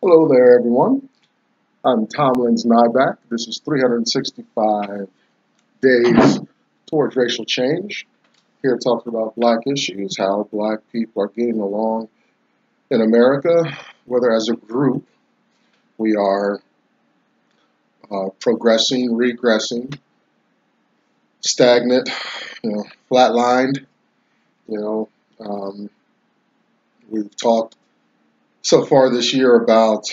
Hello there, everyone. I'm Tomlin's Nyback. This is 365 Days Towards Racial Change. Here talking about black issues, how black people are getting along in America, whether as a group we are progressing, regressing, stagnant, flatlined. You know, um, we've talked so far this year about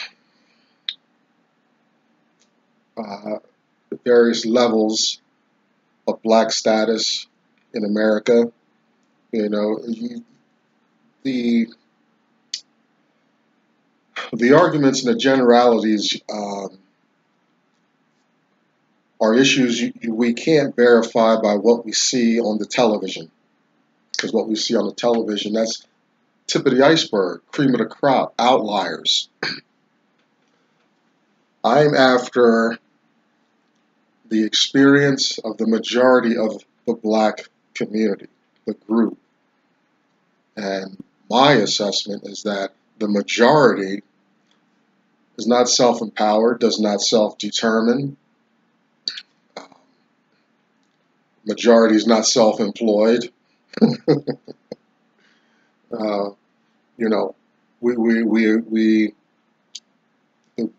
the various levels of black status in America. You know, the the arguments and the generalities are issues we can't verify by what we see on the television, because what we see on the television, that's tip of the iceberg, cream of the crop, outliers. I'm after the experience of the majority of the black community, the group. And my assessment is that the majority is not self-empowered, does not self-determine. Majority is not self-employed. uh, you know, we the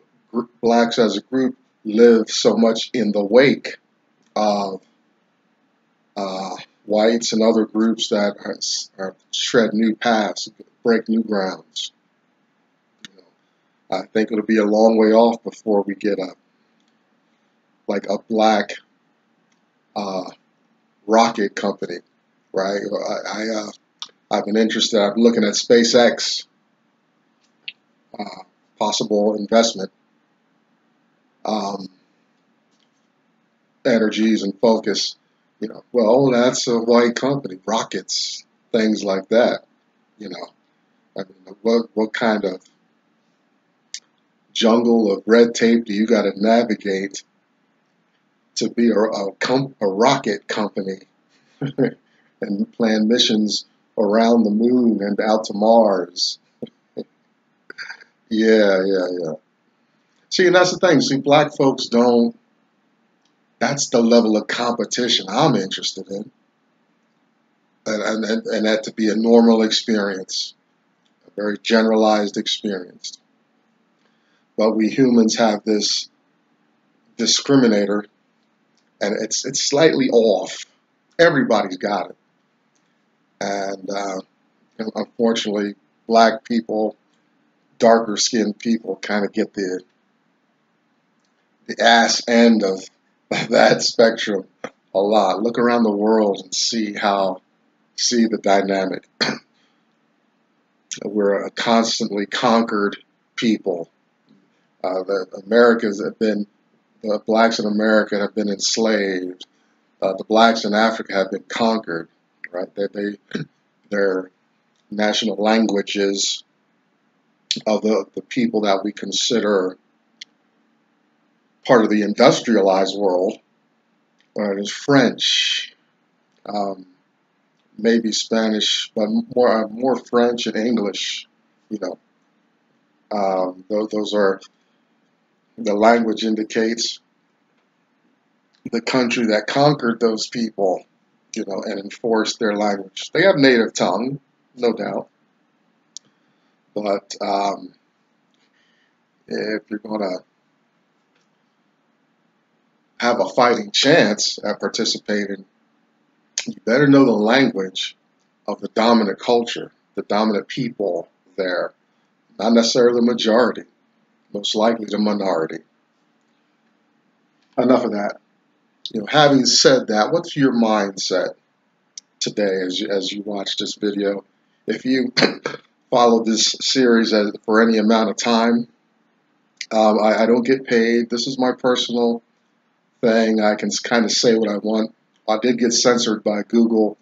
blacks as a group live so much in the wake of whites and other groups that are tread new paths, break new grounds. You know, I think it'll be a long way off before we get a black uh, rocket company, right? I've been interested. I'm looking at SpaceX, possible investment, um, energies and focus. Well, that's a white company, rockets, things like that. You know, I mean, what kind of jungle of red tape do you got to navigate to be a rocket company and plan missions around the moon and out to Mars? Yeah. See, and that's the thing. See, black folks don't. That's the level of competition I'm interested in, and that to be a normal experience, a very generalized experience. But we humans have this discriminator, and it's slightly off. Everybody's got it, and unfortunately, black people, darker skinned people, kind of get the ass end of that spectrum a lot. Look around the world and see the dynamic. We're a constantly conquered people. The blacks in America have been enslaved. The blacks in Africa have been conquered, right? Their national languages of the people that we consider part of the industrialized world is French, um, maybe Spanish, but more French and English. You know, those are the language indicates the country that conquered those people, and enforced their language. They have native tongue, no doubt, but if you're going to have a fighting chance at participating, you better know the language of the dominant culture, the dominant people there, not necessarily the majority, most likely the minority. Enough of that. Having said that, what's your mindset today as you watch this video? If you follow this series for any amount of time, I don't get paid. This is my personal thing. I can kind of say what I want. I did get censored by Google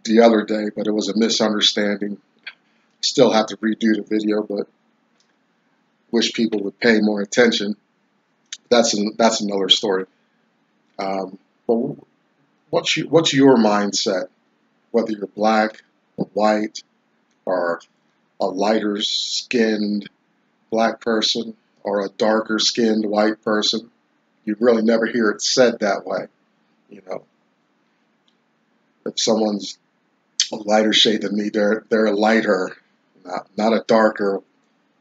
the other day, but it was a misunderstanding. Still have to redo the video, but wish people would pay more attention. That's another story. But what's your mindset? Whether you're black or white or a lighter skinned black person or a darker skinned white person. You'd really never hear it said that way. You know, if someone's a lighter shade than me, they're a lighter, not a darker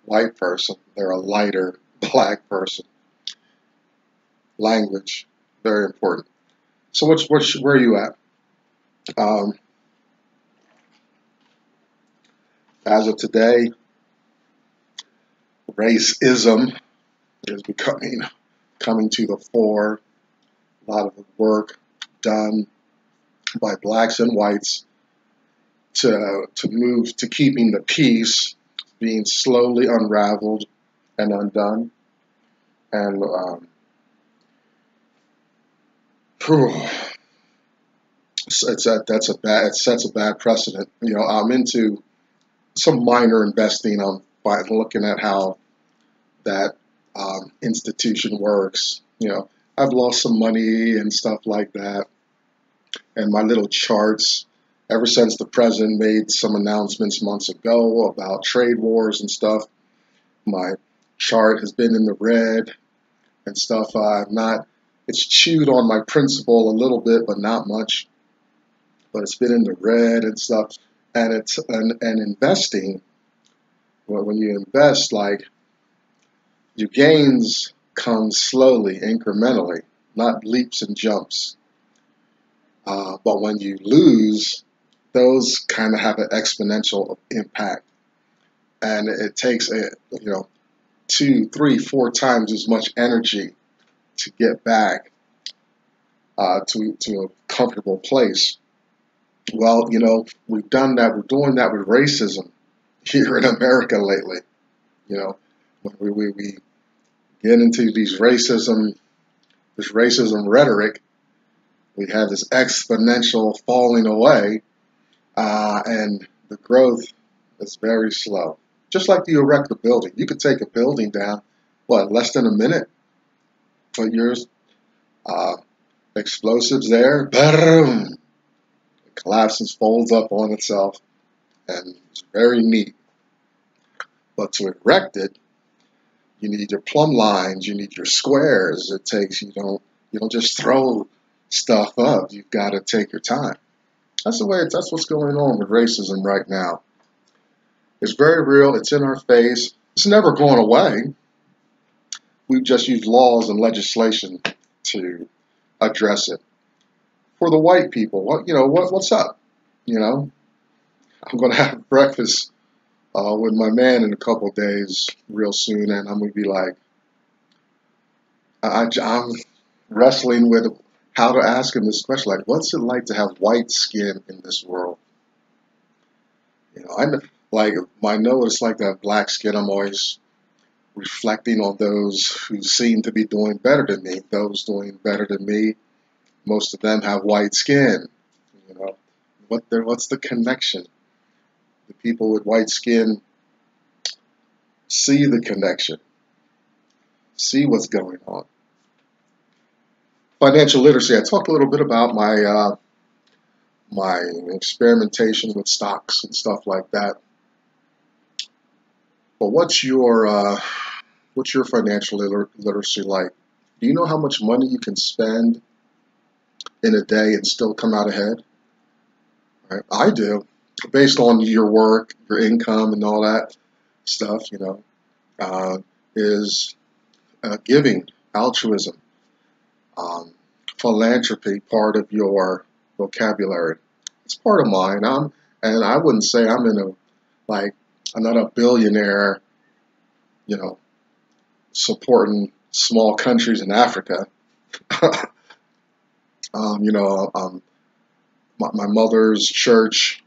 white person. They're a lighter black person. Language, very important. So where are you at? As of today, racism is coming to the fore. A lot of the work done by blacks and whites to move to keeping the peace being slowly unraveled and undone. And it sets a bad precedent. You know, I'm into some minor investing. I'm looking at how that institution works. You know, I've lost some money and stuff like that. And my little charts, ever since the president made some announcements months ago about trade wars and stuff, my chart has been in the red and stuff. It's chewed on my principal a little bit, but not much. But it's been in the red and stuff. And and investing, well, when you invest, like, your gains come slowly, incrementally, not leaps and jumps. But when you lose, those kind of have an exponential impact. And it takes, 2, 3, 4 times as much energy to get back to a comfortable place. Well, you know, we've done that. We're doing that with racism here in America lately. You know, when we get into this racism rhetoric, we have this exponential falling away, and the growth is very slow. Just like you erect a building. You could take a building down, less than a minute? Put your explosives there, boom! It collapses, folds up on itself, and it's very neat. But to erect it, you need your plumb lines, you need your squares. You don't just throw stuff up. You've got to take your time. That's what's going on with racism right now. It's very real. It's in our face. It's never going away. We've just used laws and legislation to address it. For the white people, what's up? You know, I'm going to have breakfast with my man in a couple of days, real soon, and I'm going to be like, I'm wrestling with how to ask him this question, like, what's it like to have white skin in this world? You know, I'm like, I know it's like to have black skin. I'm always reflecting on those who seem to be doing better than me. Those doing better than me, most of them have white skin. You know, what's the connection? The people with white skin see the connection, see what's going on. Financial literacy. I talked a little bit about my experimentation with stocks and stuff like that. But what's your financial literacy like? Do you know how much money you can spend in a day and still come out ahead? Right? I do, based on your work, your income, and all that stuff. Is giving, altruism, philanthropy part of your vocabulary? It's part of mine. And I wouldn't say I'm I'm not a billionaire, supporting small countries in Africa. My mother's church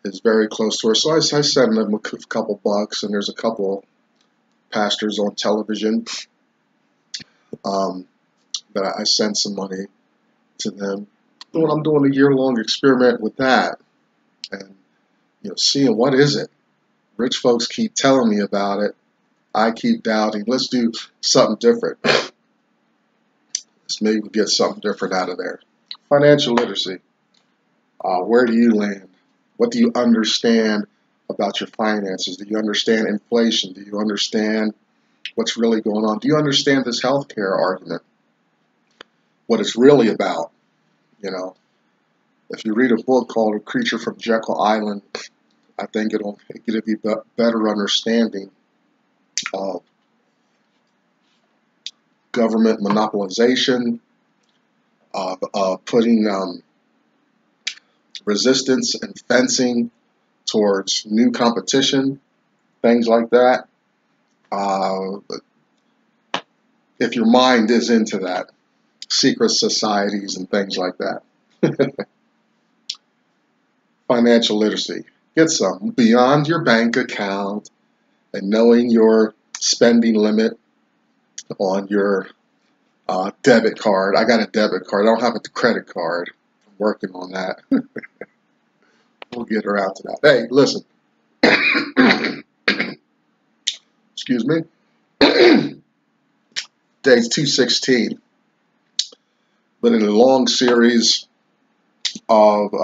is very close to her, so I send them a couple bucks, and there's a couple pastors on television that I send some money to them. When I'm doing a year-long experiment with that, and seeing what is it. Rich folks keep telling me about it. I keep doubting. Let's do something different. Let's maybe get something different out of there. Financial literacy. Where do you land? What do you understand about your finances? Do you understand inflation? Do you understand what's really going on? Do you understand this healthcare argument? What it's really about? You know, if you read a book called A Creature from Jekyll Island, I think it'll give you a better understanding of government monopolization, of putting resistance and fencing towards new competition, things like that. If your mind is into that, secret societies and things like that. Financial literacy. Get some beyond your bank account and knowing your spending limit on your debit card. I got a debit card. I don't have a credit card. I'm working on that. We'll get around to that. Hey, listen. Excuse me. Day 216. Been in a long series of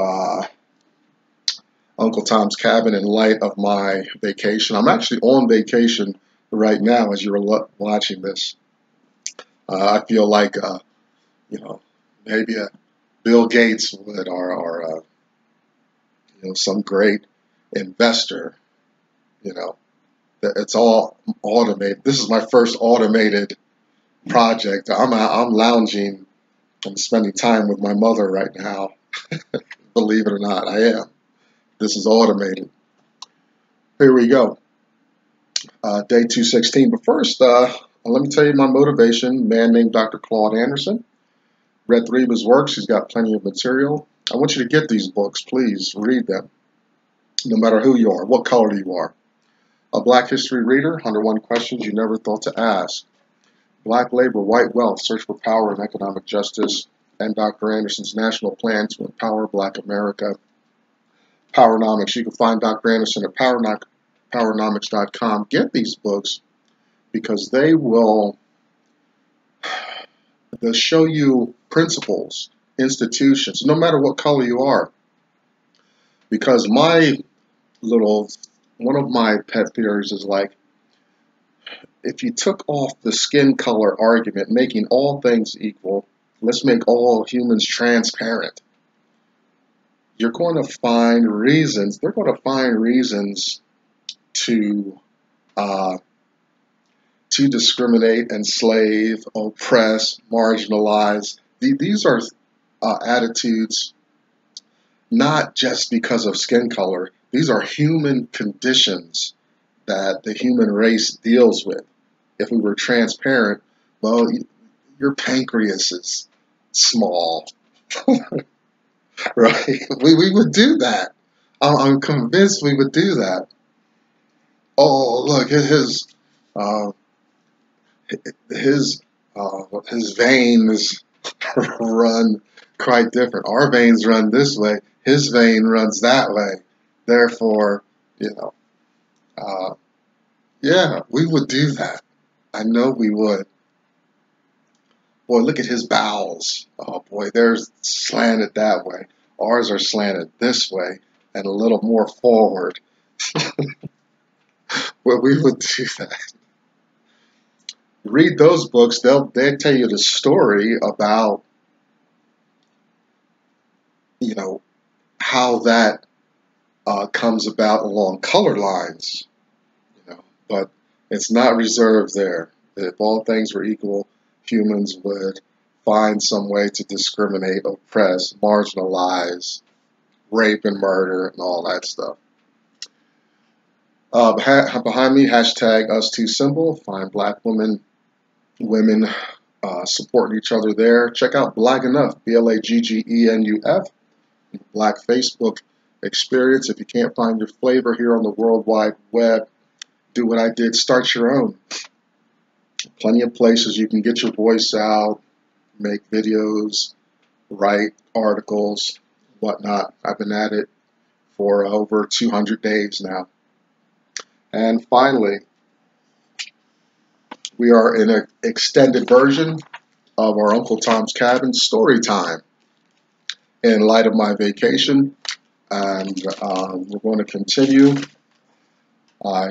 Uncle Tom's Cabin in light of my vacation. I'm actually on vacation right now as you're watching this. I feel like, you know, maybe a Bill Gates would, or you know, some great investor. You know, it's all automated. This is my first automated project. I'm lounging and spending time with my mother right now. Believe it or not, I am. This is automated. Here we go. Day 216. But first, let me tell you my motivation. A man named Dr. Claude Anderson. Read 3 of his works. He's got plenty of material. I want you to get these books. Please read them. No matter who you are, what color you are. A Black History Reader, 101 Questions You Never Thought to Ask. Black Labor, White Wealth, Search for Power and Economic Justice. And Dr. Anderson's National Plan to Empower Black America. Powernomics. You can find Dr. Anderson at powernomics.com. Get these books because they'll show you principles, institutions, no matter what color you are. Because one of my pet theories is like, if you took off the skin color argument, making all things equal, let's make all humans transparent. You're going to find reasons, they're going to find reasons to discriminate, enslave, oppress, marginalize. These are attitudes not just because of skin color. These are human conditions that the human race deals with. If we were transparent, well, your pancreas is small. Right? We would do that. I'm convinced we would do that. Oh, look, his veins run quite different. Our veins run this way. His vein runs that way. Therefore, you know, yeah, we would do that. I know we would. Boy, look at his bowels. Oh boy, they're slanted that way. Ours are slanted this way and a little more forward. Well, we would do that. Read those books. They'll tell you the story about, you know, how that comes about along color lines. You know, but it's not reserved there. If all things were equal, humans would find some way to discriminate, oppress, marginalize, rape and murder, and all that stuff. Behind me, hashtag #US2 symbol. Find Black women supporting each other there. Check out Black Enough, BLAGGENUF, Black Facebook experience. If you can't find your flavor here on the World Wide Web, do what I did, start your own. Plenty of places you can get your voice out, make videos, write articles, whatnot. I've been at it for over 200 days now. And finally, we are in an extended version of our Uncle Tom's Cabin story time in light of my vacation. And we're going to continue Uh,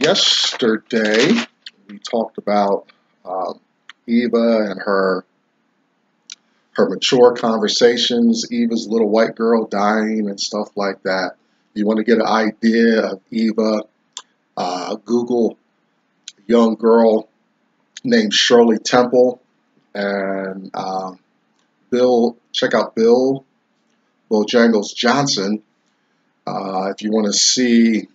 Yesterday, we talked about Eva and her mature conversations, Eva's little white girl dying and stuff like that. You want to get an idea of Eva, Google young girl named Shirley Temple, and check out Bill Bojangles Johnson. If you want to see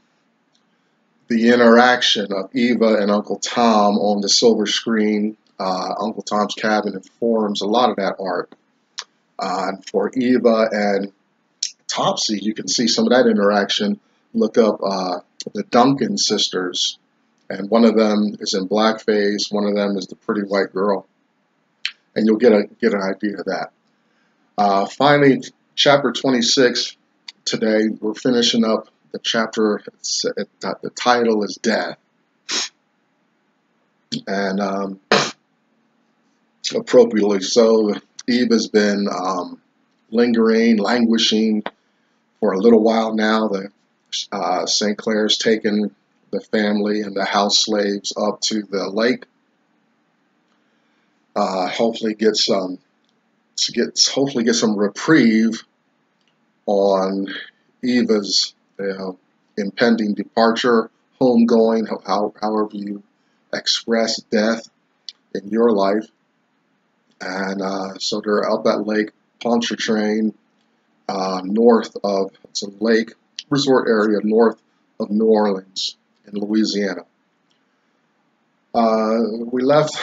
the interaction of Eva and Uncle Tom on the silver screen, Uncle Tom's Cabin informs a lot of that art. And for Eva and Topsy, you can see some of that interaction. Look up the Duncan sisters, and one of them is in blackface, one of them is the pretty white girl, and you'll get an idea of that. Finally, chapter 26. Today we're finishing up the chapter. The title is Death, and appropriately so, Eve has been languishing for a little while now. The St. Clare's taken the family and the house slaves up to the lake. Hopefully get some reprieve on Eva's impending departure, homegoing, however you express death in your life. And so they're up at Lake Pontchartrain, it's a lake resort area north of New Orleans in Louisiana. We left,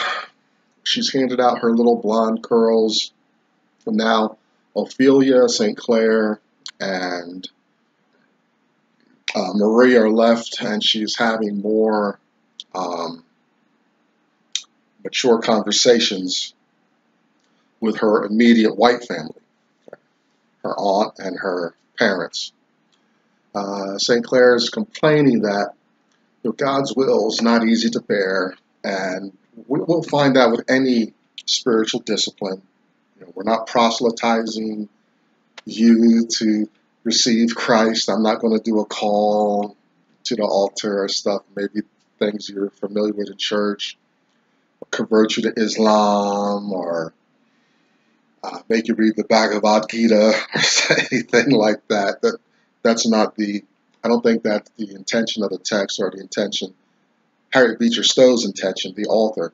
she's handed out her little blonde curls. And now Ophelia, St. Clare, and Marie are left, and she's having more mature conversations with her immediate white family, her aunt and her parents. St. Clare is complaining that God's will is not easy to bear, and we'll find that with any spiritual discipline. We're not proselytizing you to receive Christ. I'm not going to do a call to the altar or stuff, maybe things you're familiar with in church, convert you to Islam, or make you read the Bhagavad Gita or anything like that. That's not I don't think that's the intention of the text, or the intention, Harriet Beecher Stowe's intention, the author.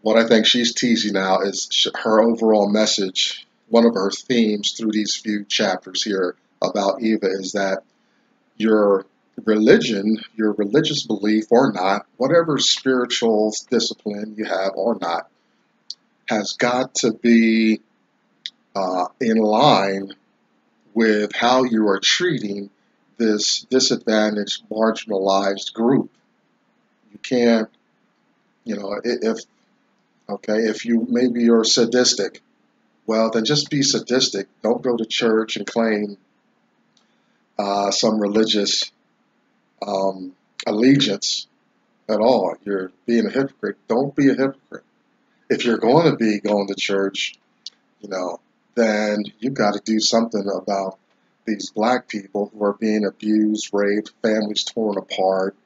What I think she's teasing out is her overall message. One of her themes through these few chapters here about Eva is that your religion, your religious belief or not, whatever spiritual discipline you have or not, has got to be in line with how you are treating this disadvantaged, marginalized group. You can't, if maybe you're sadistic, well, then just be sadistic. Don't go to church and claim some religious allegiance at all. You're being a hypocrite. Don't be a hypocrite. If you're going to be going to church, then you've got to do something about these black people who are being abused, raped, families torn apart,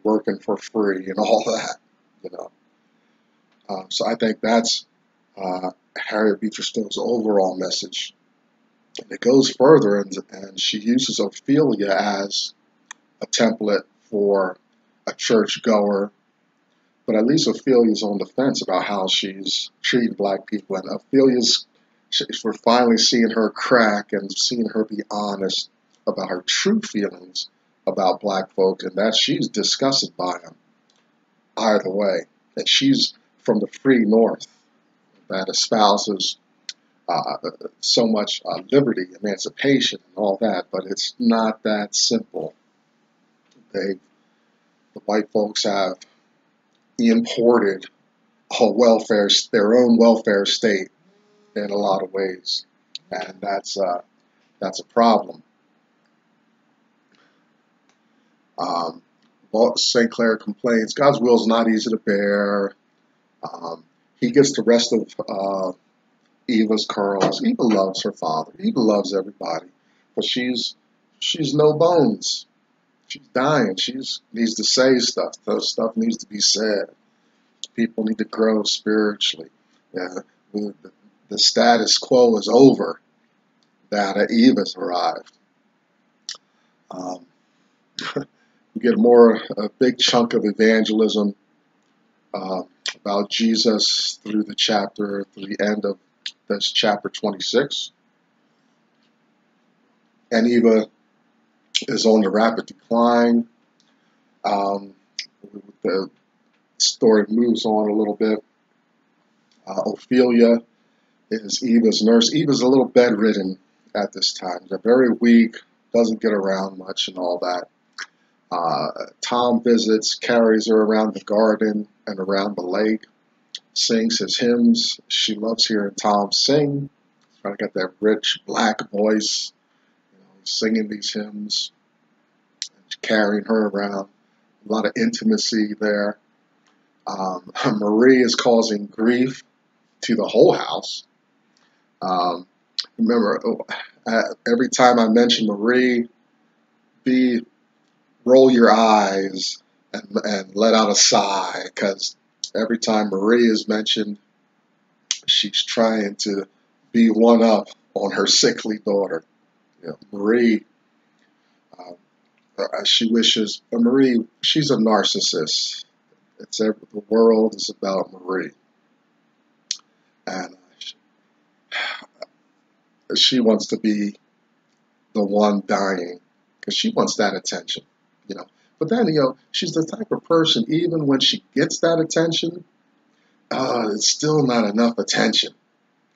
working for free, and all that. So I think that's Harriet Beecher Stowe's overall message. And it goes further, and she uses Ophelia as a template for a churchgoer. But at least Ophelia's on the fence about how she's treating black people. And we're finally seeing her crack and seeing her be honest about her true feelings about black folk, and that she's disgusted by them either way. And she's from the free North that espouses so much liberty, emancipation, and all that, but it's not that simple. The white folks have imported their own welfare state in a lot of ways, and that's a problem. St. Clare complains God's will is not easy to bear. He gets the rest of Eva's curls. Eva loves her father. Eva loves everybody, but she's no bones. She's dying. She needs to say stuff. Those stuff needs to be said. People need to grow spiritually. Yeah, the status quo is over. That Eve has arrived. Um, we get a big chunk of evangelism uh, about Jesus through the end of this chapter 26. And Eva is on the rapid decline. Um, the story moves on a little bit. Ophelia is Eva's nurse. Eva's a little bedridden at this time. They're very weak, doesn't get around much and all that. Tom visits, carries her around the garden and around the lake, sings his hymns. She loves hearing Tom sing. He's got that rich black voice, singing these hymns, carrying her around. A lot of intimacy there. Marie is causing grief to the whole house. Remember, every time I mention Marie, roll your eyes and let out a sigh, because every time Marie is mentioned, she's trying to be one up on her sickly daughter. Marie, she wishes, Marie, she's a narcissist. The world is about Marie. And she wants to be the one dying because she wants that attention, But then, she's the type of person, even when she gets that attention, it's still not enough attention,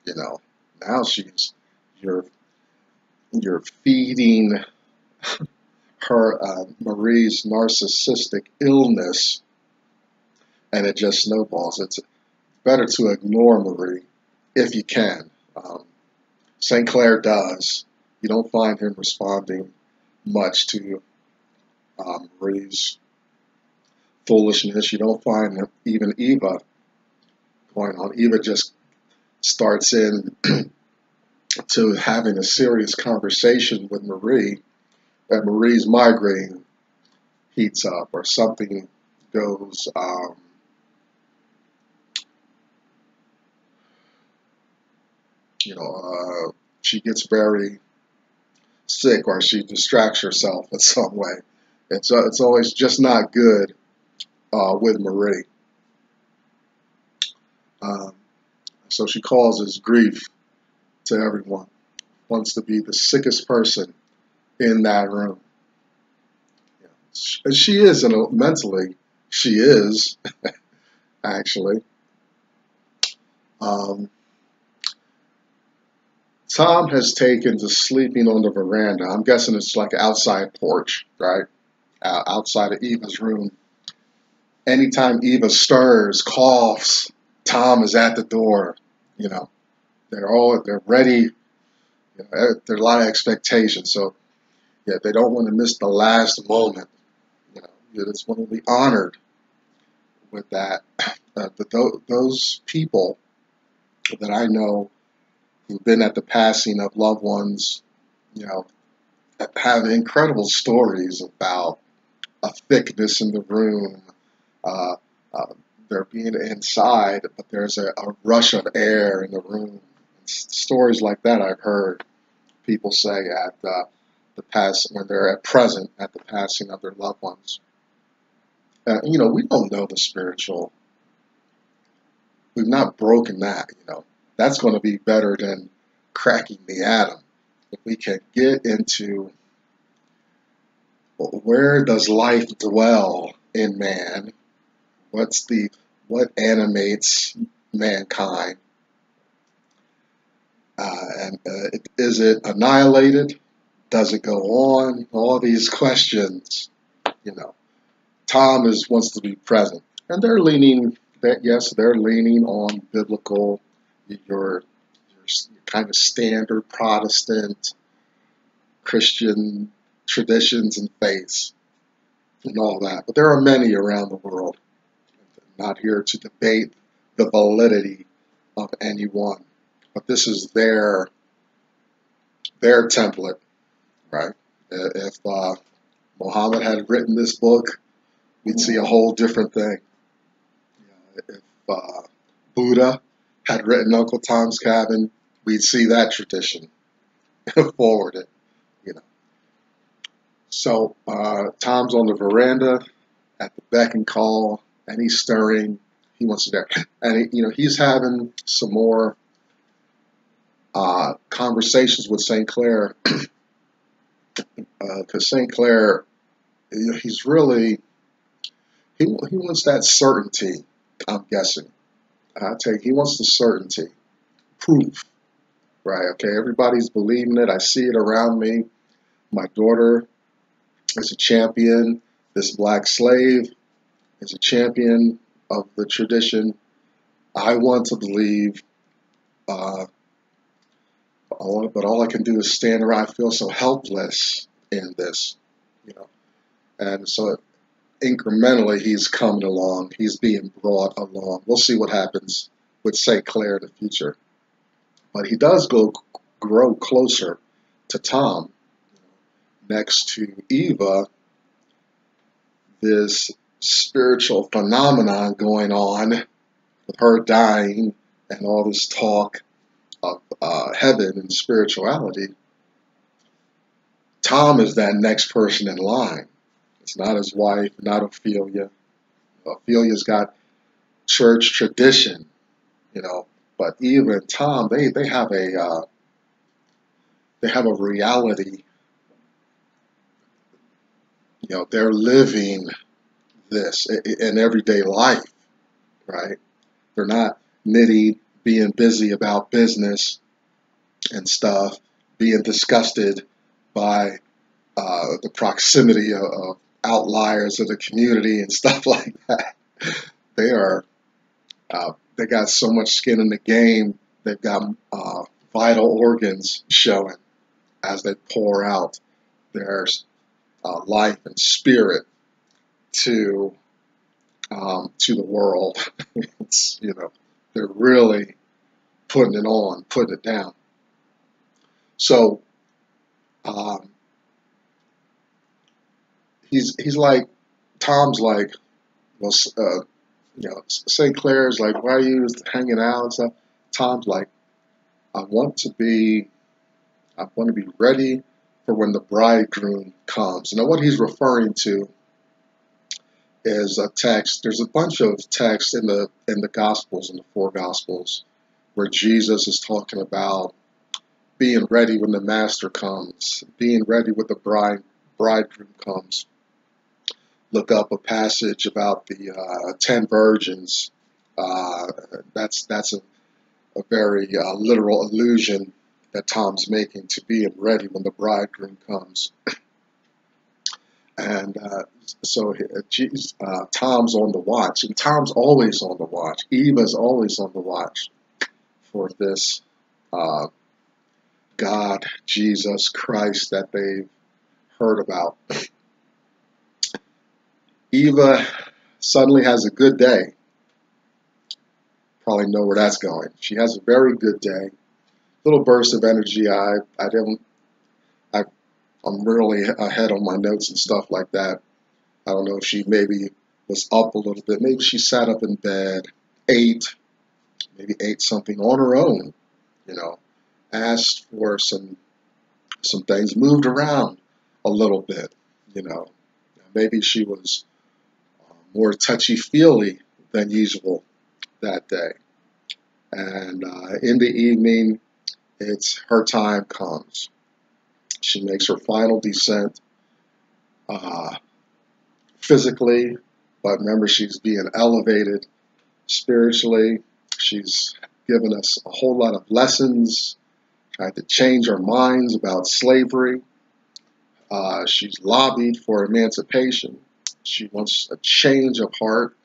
Now you're feeding her Marie's narcissistic illness, and it just snowballs. It's better to ignore Marie if you can. St. Clare does. You don't find him responding much to Marie's foolishness. You don't find even Eva going on. Eva just starts in to having a serious conversation with Marie, and Marie's migraine heats up or something goes she gets very sick, or she distracts herself in some way. It's always just not good with Marie. So she causes grief to everyone. Wants to be the sickest person in that room. And she is, mentally, she is, actually. Tom has taken to sleeping on the veranda. I'm guessing it's like an outside porch, right? Outside of Eva's room. Anytime Eva stirs, coughs, Tom is at the door. They're ready. There's a lot of expectation. So, they don't want to miss the last moment. You just want to be honored with that. Those people that I know who've been at the passing of loved ones, have incredible stories about a thickness in the room. They're being inside, but there's a rush of air in the room. Stories like that I've heard people say at when they're present at the passing of their loved ones. We don't know the spiritual. We've not broken that. That's going to be better than cracking the atom. If we can get into where does life dwell in man, what animates mankind, is it annihilated? Does it go on? All these questions, Tom wants to be present, and they're leaning on biblical, your kind of standard Protestant Christian traditions and faiths and all that. But there are many around the world. I'm not here to debate the validity of any one, but this is their template, right? If Muhammad had written this book, we'd see a whole different thing. If Buddha had written Uncle Tom's Cabin, we'd see that tradition forwarded, you know. So Tom's on the veranda at the beck and call, and he's stirring. He wants to, and he's having some more conversations with St. Clare, because St. Clare, he's really he wants that certainty. I'm guessing. I take he wants the certainty, proof, right? Okay, everybody's believing it. I see it around me. My daughter is a champion. This black slave is a champion of the tradition. I want to believe, but all I can do is stand around. I feel so helpless in this, you know. And so incrementally, he's coming along. He's being brought along. We'll see what happens with St. Clare in the future. But he does grow closer to Tom. Next to Eva, this spiritual phenomenon going on with her dying and all this talk of heaven and spirituality. Tom is that next person in line. It's not his wife, not Ophelia. Ophelia's got church tradition, but Eva and Tom, they have a reality. They're living this in everyday life, right? They're not nitty, being busy about business and stuff, being disgusted by the proximity of outliers of the community and stuff like that. They got so much skin in the game. They've got vital organs showing as they pour out their life and spirit to the world. They're really putting it on, putting it down. So he's like, Tom's like, well, St. Clare's like, why are you hanging out and stuff? Tom's like, I want to be ready for when the bridegroom comes. Now, what he's referring to is a text. There's a bunch of texts in the Gospels, in the four Gospels, where Jesus is talking about being ready when the Master comes, being ready when the bridegroom comes. Look up a passage about the 10 virgins. That's a very literal allusion that Tom's making to being ready when the bridegroom comes. And so Tom's on the watch, and Tom's always on the watch. Eva's always on the watch for this God, Jesus Christ that they've heard about. Eva suddenly has a good day. Probably know where that's going. She has a very good day. Little burst of energy. I'm really ahead on my notes and stuff like that. I don't know if she maybe was up a little bit. Maybe she sat up in bed, ate something on her own, asked for some things, moved around a little bit, Maybe she was more touchy-feely than usual that day. And in the evening, her time comes. She makes her final descent physically, but remember, she's being elevated spiritually. She's given us a whole lot of lessons, tried to change our minds about slavery. She's lobbied for emancipation. She wants a change of heart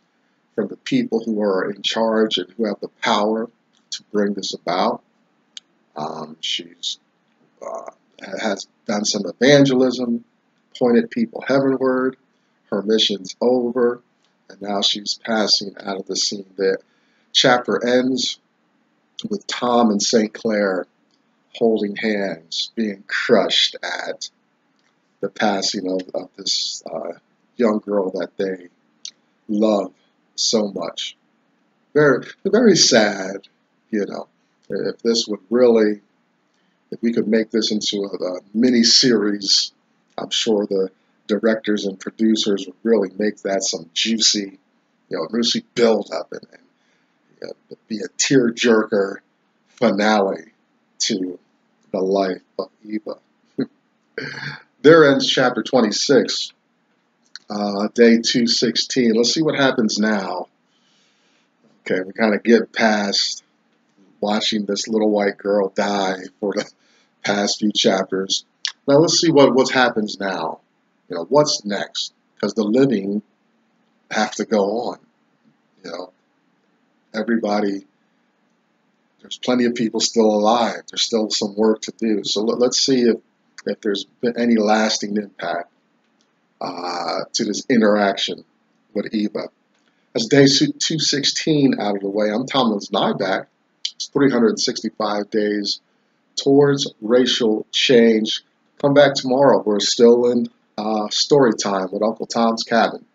from the people who are in charge and who have the power to bring this about. She's has done some evangelism, pointed people heavenward. Her mission's over, and now she's passing out of the scene. The chapter ends with Tom and St. Clare holding hands, being crushed at the passing of this young girl that they love so much. Very, very sad, you know. If this would really, if we could make this into a mini series, I'm sure the directors and producers would really make that some juicy, juicy build up and be a tear-jerker finale to the life of Eva. There ends chapter 26, day 216. Let's see what happens now. Okay, we kind of get past watching this little white girl die for the past few chapters. Now let's see what happens now. What's next? Because the living have to go on. Everybody, there's plenty of people still alive. There's still some work to do. So let's see if there's been any lasting impact to this interaction with Eva. As day 216 out of the way, I'm Tomlin's Nyback. It's 365 days towards racial change. Come back tomorrow. We're still in story time with Uncle Tom's Cabin.